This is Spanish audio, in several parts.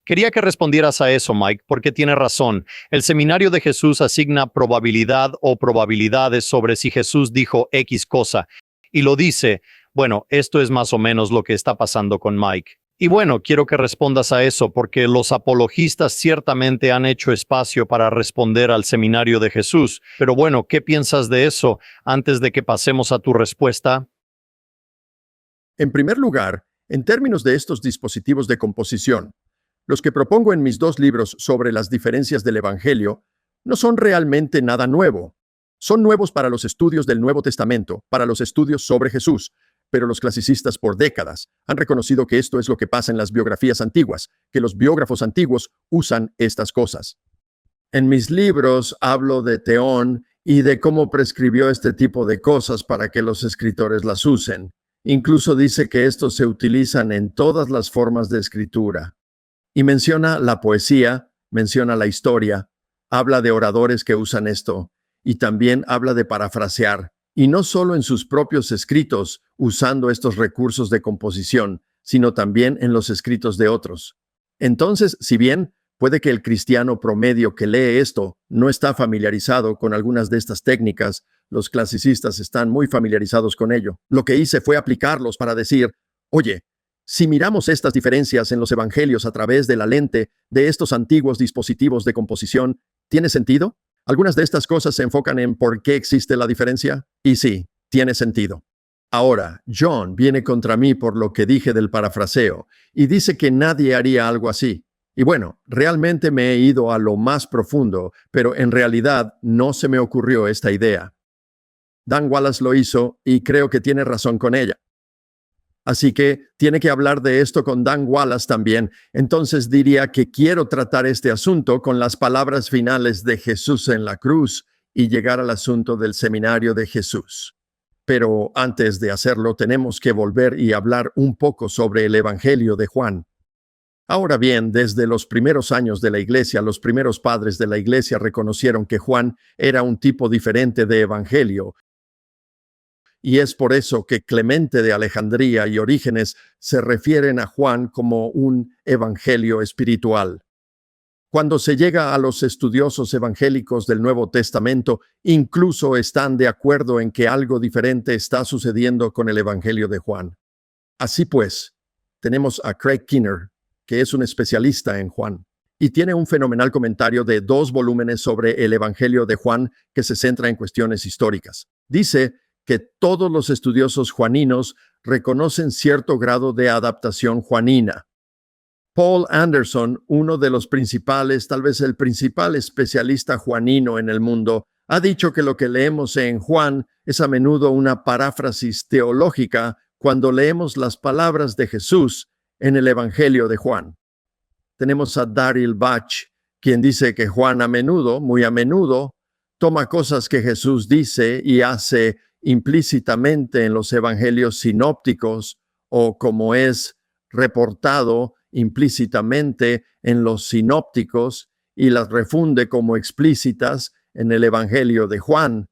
Quería que respondieras a eso, Mike, porque tiene razón. El seminario de Jesús asigna probabilidad o probabilidades sobre si Jesús dijo X cosa, y lo dice. Bueno, esto es más o menos lo que está pasando con Mike. Y bueno, quiero que respondas a eso porque los apologistas ciertamente han hecho espacio para responder al seminario de Jesús. Pero bueno, ¿qué piensas de eso antes de que pasemos a tu respuesta? En primer lugar, en términos de estos dispositivos de composición, los que propongo en mis dos libros sobre las diferencias del Evangelio no son realmente nada nuevo. Son nuevos para los estudios del Nuevo Testamento, para los estudios sobre Jesús, pero los clasicistas por décadas han reconocido que esto es lo que pasa en las biografías antiguas, que los biógrafos antiguos usan estas cosas. En mis libros hablo de Teón y de cómo prescribió este tipo de cosas para que los escritores las usen. Incluso dice que estos se utilizan en todas las formas de escritura. Y menciona la poesía, menciona la historia, habla de oradores que usan esto, y también habla de parafrasear, y no solo en sus propios escritos usando estos recursos de composición, sino también en los escritos de otros. Entonces, si bien puede que el cristiano promedio que lee esto no está familiarizado con algunas de estas técnicas, los clasicistas están muy familiarizados con ello. Lo que hice fue aplicarlos para decir, oye, si miramos estas diferencias en los evangelios a través de la lente de estos antiguos dispositivos de composición, ¿tiene sentido? Algunas de estas cosas se enfocan en por qué existe la diferencia, y sí, tiene sentido. Ahora, John viene contra mí por lo que dije del parafraseo, y dice que nadie haría algo así. Y bueno, realmente me he ido a lo más profundo, pero en realidad no se me ocurrió esta idea. Dan Wallace lo hizo, y creo que tiene razón con ella. Así que tiene que hablar de esto con Dan Wallace también. Entonces diría que quiero tratar este asunto con las palabras finales de Jesús en la cruz y llegar al asunto del seminario de Jesús. Pero antes de hacerlo tenemos que volver y hablar un poco sobre el Evangelio de Juan. Ahora bien, desde los primeros años de la Iglesia, los primeros padres de la Iglesia reconocieron que Juan era un tipo diferente de Evangelio. Y es por eso que Clemente de Alejandría y Orígenes se refieren a Juan como un evangelio espiritual. Cuando se llega a los estudiosos evangélicos del Nuevo Testamento, incluso están de acuerdo en que algo diferente está sucediendo con el Evangelio de Juan. Así pues, tenemos a Craig Keener, que es un especialista en Juan, y tiene un fenomenal comentario de 2 volúmenes sobre el Evangelio de Juan que se centra en cuestiones históricas. Dice que todos los estudiosos juaninos reconocen cierto grado de adaptación juanina. Paul Anderson, uno de los principales, tal vez el principal especialista juanino en el mundo, ha dicho que lo que leemos en Juan es a menudo una paráfrasis teológica cuando leemos las palabras de Jesús en el Evangelio de Juan. Tenemos a Daryl Bach, quien dice que Juan a menudo, muy a menudo, toma cosas que Jesús dice y hace implícitamente en los evangelios sinópticos o como es reportado implícitamente en los sinópticos y las refunde como explícitas en el evangelio de Juan.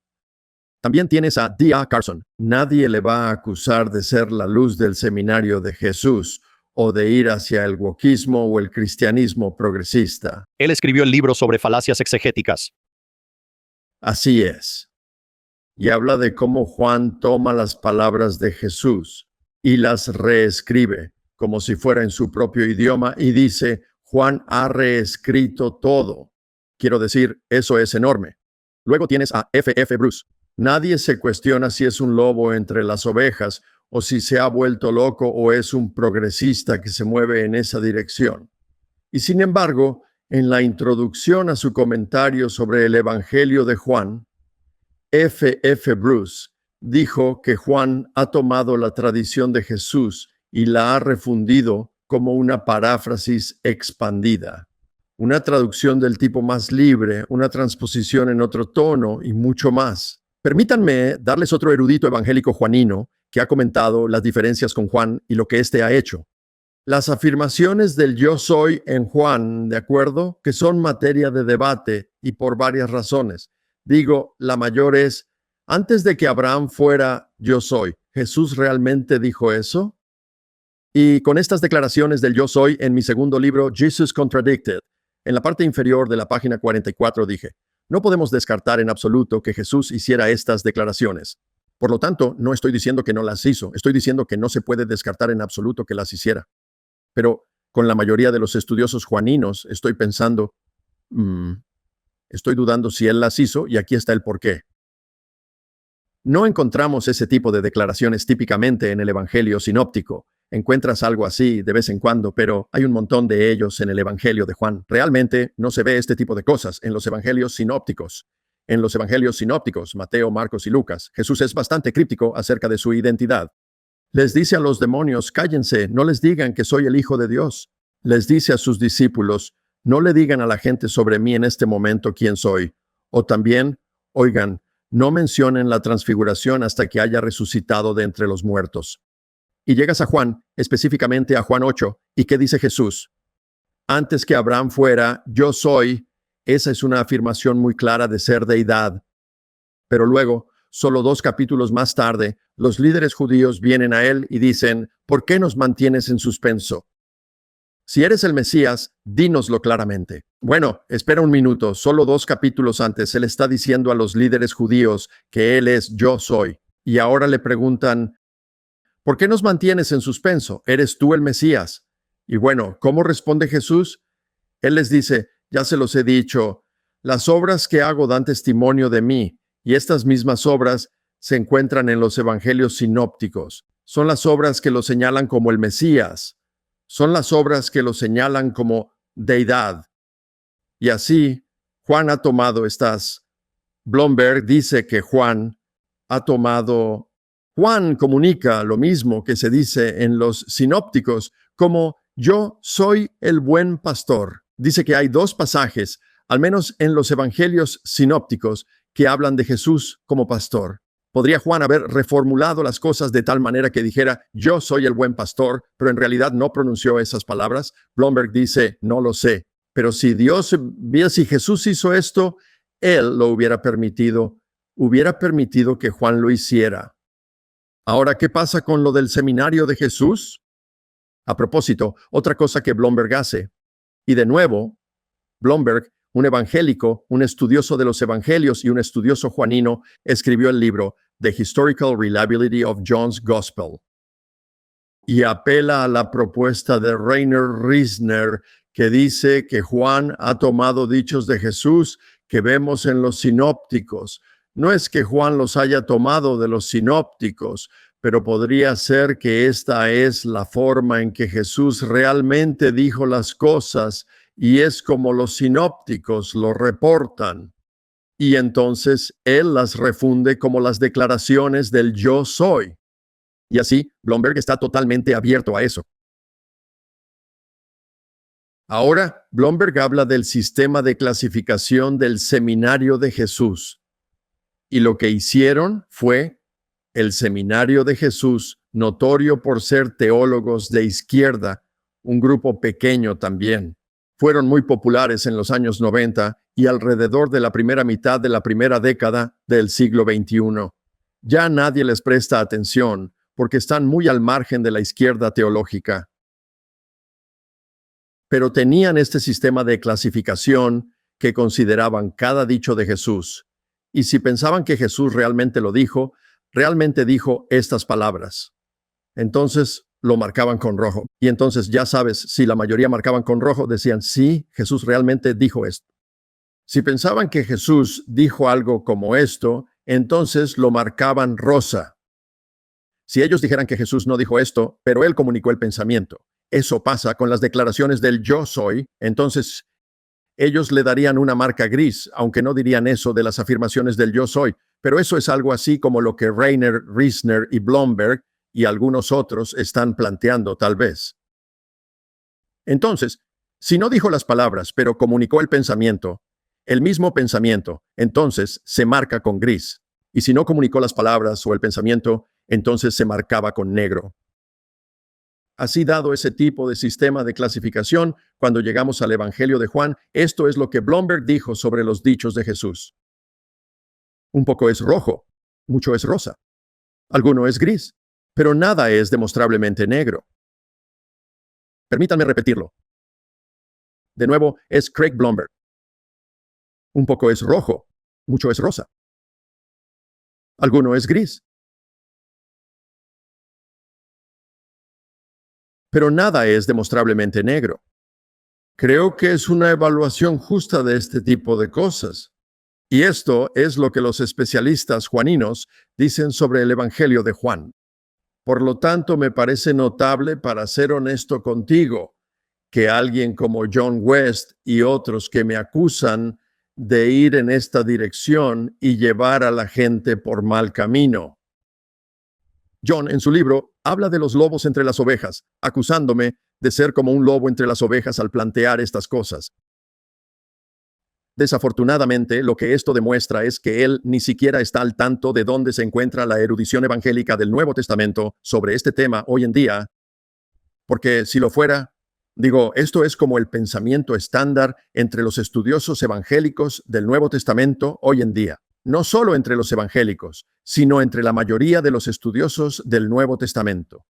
También tienes a D.A. Carson. Nadie le va a acusar de ser la luz del seminario de Jesús o de ir hacia el wokismo o el cristianismo progresista. Él escribió el libro sobre falacias exegéticas. Así es. Y habla de cómo Juan toma las palabras de Jesús y las reescribe como si fuera en su propio idioma y dice, Juan ha reescrito todo. Quiero decir, eso es enorme. Luego tienes a F.F. Bruce. Nadie se cuestiona si es un lobo entre las ovejas o si se ha vuelto loco o es un progresista que se mueve en esa dirección. Y sin embargo, en la introducción a su comentario sobre el Evangelio de Juan, F.F. Bruce dijo que Juan ha tomado la tradición de Jesús y la ha refundido como una paráfrasis expandida, una traducción del tipo más libre, una transposición en otro tono y mucho más. Permítanme darles otro erudito evangélico juanino que ha comentado las diferencias con Juan y lo que éste ha hecho. Las afirmaciones del yo soy en Juan, ¿de acuerdo? Que son materia de debate y por varias razones. Digo, la mayor es, antes de que Abraham fuera yo soy, ¿Jesús realmente dijo eso? Y con estas declaraciones del yo soy en mi segundo libro, Jesus Contradicted, en la parte inferior de la página 44 dije, no podemos descartar en absoluto que Jesús hiciera estas declaraciones. Por lo tanto, no estoy diciendo que no las hizo, estoy diciendo que no se puede descartar en absoluto que las hiciera. Pero con la mayoría de los estudiosos juaninos estoy pensando, estoy dudando si él las hizo y aquí está el porqué. No encontramos ese tipo de declaraciones típicamente en el Evangelio sinóptico. Encuentras algo así de vez en cuando, pero hay un montón de ellos en el Evangelio de Juan. Realmente no se ve este tipo de cosas en los Evangelios sinópticos. En los Evangelios sinópticos, Mateo, Marcos y Lucas, Jesús es bastante críptico acerca de su identidad. Les dice a los demonios, cállense, no les digan que soy el Hijo de Dios. Les dice a sus discípulos, no le digan a la gente sobre mí en este momento quién soy. O también, oigan, no mencionen la transfiguración hasta que haya resucitado de entre los muertos. Y llegas a Juan, específicamente a Juan 8, ¿y qué dice Jesús? Antes que Abraham fuera, yo soy. Esa es una afirmación muy clara de ser deidad. Pero luego, solo 2 capítulos más tarde, los líderes judíos vienen a él y dicen, ¿por qué nos mantienes en suspenso? Si eres el Mesías, dínoslo claramente. Bueno, espera un minuto, solo 2 capítulos antes, él está diciendo a los líderes judíos que él es yo soy. Y ahora le preguntan, ¿por qué nos mantienes en suspenso? ¿Eres tú el Mesías? Y bueno, ¿cómo responde Jesús? Él les dice, ya se los he dicho, las obras que hago dan testimonio de mí, y estas mismas obras se encuentran en los evangelios sinópticos. Son las obras que lo señalan como el Mesías. Son las obras que lo señalan como deidad. Y así, Juan ha tomado estas. Blomberg dice que Juan comunica lo mismo que se dice en los sinópticos, como yo soy el buen pastor. Dice que hay 2 pasajes, al menos en los evangelios sinópticos, que hablan de Jesús como pastor. ¿Podría Juan haber reformulado las cosas de tal manera que dijera, yo soy el buen pastor, pero en realidad no pronunció esas palabras? Blomberg dice, no lo sé. Pero si Jesús hizo esto, él lo hubiera permitido que Juan lo hiciera. Ahora, ¿qué pasa con lo del seminario de Jesús? A propósito, otra cosa que Blomberg hace. Y de nuevo, Blomberg, un evangélico, un estudioso de los evangelios y un estudioso juanino, escribió el libro The Historical Reliability of John's Gospel. Y apela a la propuesta de Rainer Riesner, que dice que Juan ha tomado dichos de Jesús que vemos en los sinópticos. No es que Juan los haya tomado de los sinópticos, pero podría ser que esta es la forma en que Jesús realmente dijo las cosas y es como los sinópticos lo reportan. Y entonces él las refunde como las declaraciones del yo soy. Y así, Blomberg está totalmente abierto a eso. Ahora, Blomberg habla del sistema de clasificación del seminario de Jesús. Y lo que hicieron fue el seminario de Jesús, notorio por ser teólogos de izquierda, un grupo pequeño también. Fueron muy populares en los años 90 y alrededor de la primera mitad de la primera década del siglo XXI. Ya nadie les presta atención porque están muy al margen de la izquierda teológica. Pero tenían este sistema de clasificación que consideraban cada dicho de Jesús. Y si pensaban que Jesús realmente lo dijo, realmente dijo estas palabras. Entonces lo marcaban con rojo. Y entonces ya sabes, si la mayoría marcaban con rojo, decían, sí, Jesús realmente dijo esto. Si pensaban que Jesús dijo algo como esto, entonces lo marcaban rosa. Si ellos dijeran que Jesús no dijo esto, pero él comunicó el pensamiento, eso pasa con las declaraciones del yo soy, entonces ellos le darían una marca gris, aunque no dirían eso de las afirmaciones del yo soy, pero eso es algo así como lo que Rainer, Riesner y Blomberg y algunos otros están planteando tal vez. Entonces, si no dijo las palabras, pero comunicó el pensamiento, el mismo pensamiento, entonces se marca con gris. Y si no comunicó las palabras o el pensamiento, entonces se marcaba con negro. Así, dado ese tipo de sistema de clasificación, cuando llegamos al Evangelio de Juan, esto es lo que Blomberg dijo sobre los dichos de Jesús. Un poco es rojo, mucho es rosa, alguno es gris, pero nada es demostrablemente negro. Permítanme repetirlo. De nuevo, es Craig Blomberg. Un poco es rojo, mucho es rosa. Alguno es gris. Pero nada es demostrablemente negro. Creo que es una evaluación justa de este tipo de cosas. Y esto es lo que los especialistas juaninos dicen sobre el Evangelio de Juan. Por lo tanto, me parece notable, para ser honesto contigo, que alguien como John West y otros que me acusan de ir en esta dirección y llevar a la gente por mal camino. John, en su libro, habla de los lobos entre las ovejas, acusándome de ser como un lobo entre las ovejas al plantear estas cosas. Desafortunadamente, lo que esto demuestra es que él ni siquiera está al tanto de dónde se encuentra la erudición evangélica del Nuevo Testamento sobre este tema hoy en día, porque si lo fuera, esto es como el pensamiento estándar entre los estudiosos evangélicos del Nuevo Testamento hoy en día. No solo entre los evangélicos, sino entre la mayoría de los estudiosos del Nuevo Testamento.